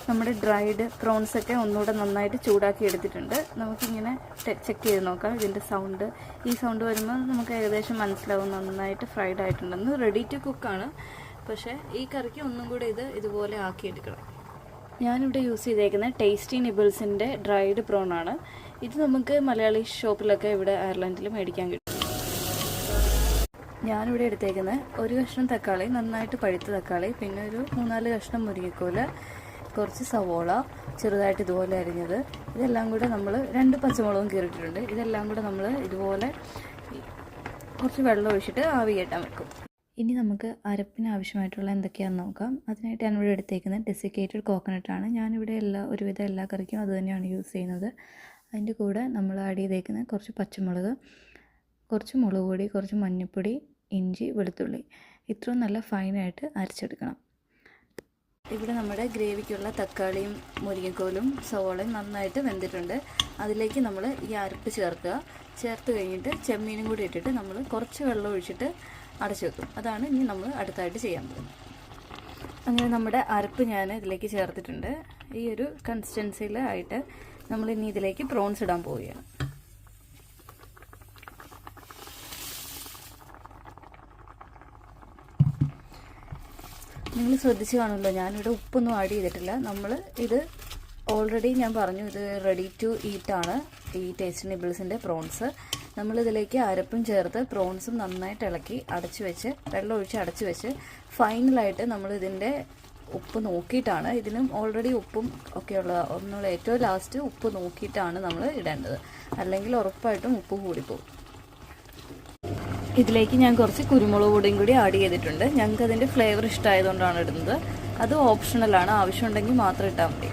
നമ്മുടെ ഡ്രൈഡ് പ്രോൺസൊക്കെ ഒന്നുകൂടെ നന്നായിട്ട് ചൂടാക്കി എടുത്തിട്ടുണ്ട്. നമുക്കിങ്ങനെ ചെക്ക് ചെയ്ത് നോക്കാം ഇതിൻ്റെ സൗണ്ട്. ഈ സൗണ്ട് വരുമ്പോൾ നമുക്ക് ഏകദേശം മനസ്സിലാവും നന്നായിട്ട് ഫ്രൈഡ് ആയിട്ടുണ്ടെന്ന്. റെഡി ടു കുക്കാണ്. പക്ഷേ ഈ കറിക്ക് ഒന്നും കൂടെ ഇതുപോലെ ആക്കിയെടുക്കണം. ഞാനിവിടെ യൂസ് ചെയ്തേക്കുന്നത് ടേസ്റ്റി നിബിൾസിൻ്റെ ഡ്രൈഡ് പ്രോൺ ആണ്. ഇത് നമുക്ക് മലയാളി ഷോപ്പിലൊക്കെ ഇവിടെ അയർലൻഡിൽ മേടിക്കാൻ കിട്ടും. ഞാനിവിടെ എടുത്തേക്കുന്നത് ഒരു കഷ്ണം തക്കാളി, നന്നായിട്ട് പഴുത്ത തക്കാളി, പിന്നെ ഒരു 3-4 കഷ്ണം മുരിങ്ങക്കോല്, കുറച്ച് സവോള ചെറുതായിട്ട് ഇതുപോലെ അരിഞ്ഞത്, ഇതെല്ലാം കൂടെ നമ്മൾ 2 പച്ചമുളകും കീറിയിട്ടുണ്ട്. ഇതെല്ലാം കൂടെ നമ്മൾ ഇതുപോലെ കുറച്ച് വെള്ളം ഒഴിച്ചിട്ട് ആവി കയറ്റാൻ വെക്കും. ഇനി നമുക്ക് അരപ്പിന് ആവശ്യമായിട്ടുള്ള എന്തൊക്കെയാണെന്ന് നോക്കാം. അതിനായിട്ട് ഞാനിവിടെ എടുത്തേക്കുന്നത് ഡെസിക്കേറ്റഡ് കോക്കനട്ടാണ്. ഞാനിവിടെ ഒരുവിധം എല്ലാ കറിക്കും അത് തന്നെയാണ് യൂസ് ചെയ്യുന്നത്. അതിൻ്റെ കൂടെ നമ്മൾ ആഡ് ചെയ്തേക്കുന്നത് കുറച്ച് പച്ചമുളക്, കുറച്ച് മുളക് പൊടി, കുറച്ച് മഞ്ഞൾപ്പൊടി, ഇഞ്ചി, വെളുത്തുള്ളി. ഇത്രയും നല്ല ഫൈനായിട്ട് അരച്ചെടുക്കണം. ഇവിടെ നമ്മുടെ ഗ്രേവിക്കുള്ള തക്കാളിയും മുരിങ്ങക്കോലും സവോളയും നന്നായിട്ട് വെന്തിട്ടുണ്ട്. അതിലേക്ക് നമ്മൾ ഈ അരപ്പ് ചേർത്ത് കഴിഞ്ഞിട്ട് ചെമ്മീനും കൂടി ഇട്ടിട്ട് നമ്മൾ കുറച്ച് വെള്ളം ഒഴിച്ചിട്ട് അടച്ചു വെക്കും. അതാണ് ഇനി നമ്മൾ അടുത്തായിട്ട് ചെയ്യാൻ പോകുന്നത്. അങ്ങനെ നമ്മുടെ അരപ്പ് ഞാൻ ഇതിലേക്ക് ചേർത്തിട്ടുണ്ട്. ഈ ഒരു കൺസിസ്റ്റൻസിയിൽ ആയിട്ട് നമ്മൾ ഇനി ഇതിലേക്ക് പ്രോൺസ് ഇടാൻ പോവുകയാണ്. നിങ്ങൾ ശ്രദ്ധിച്ച് കാണുമല്ലോ, ഞാനിവിടെ ഉപ്പൊന്നും ആഡ് ചെയ്തിട്ടില്ല. നമ്മൾ ഇത് ഓൾറെഡി ഞാൻ പറഞ്ഞു, ഇത് റെഡി ടു ഈറ്റ് ആണ് ഈ ടേസ്റ്റി നിബിൾസിൻ്റെ പ്രോൺസ്. നമ്മളിതിലേക്ക് അരപ്പും ചേർത്ത് പ്രോൺസും നന്നായിട്ട് ഇളക്കി അടച്ചു വെച്ച് വെള്ളം ഒഴിച്ച് അടച്ചു വെച്ച് ഫൈനലായിട്ട് നമ്മൾ ഇതിൻ്റെ ഉപ്പ് നോക്കിയിട്ടാണ്, ഇതിനും ഓൾറെഡി ഉപ്പും ഒക്കെയുള്ള ഒന്നുള്ള ഏറ്റവും ലാസ്റ്റ് ഉപ്പ് നോക്കിയിട്ടാണ് നമ്മൾ ഇടേണ്ടത്. അല്ലെങ്കിൽ ഉറപ്പായിട്ടും ഉപ്പ് കൂടിപ്പോകും. ഇതിലേക്ക് ഞാൻ കുറച്ച് കുരുമുളക് പൊടിയും കൂടി ആഡ് ചെയ്തിട്ടുണ്ട്. ഞങ്ങൾക്ക് അതിൻ്റെ ഫ്ലേവർ ഇഷ്ടമായതുകൊണ്ടാണ് ഇടുന്നത്. അത് ഓപ്ഷണലാണ്, ആവശ്യമുണ്ടെങ്കിൽ മാത്രം ഇട്ടാൽ മതി.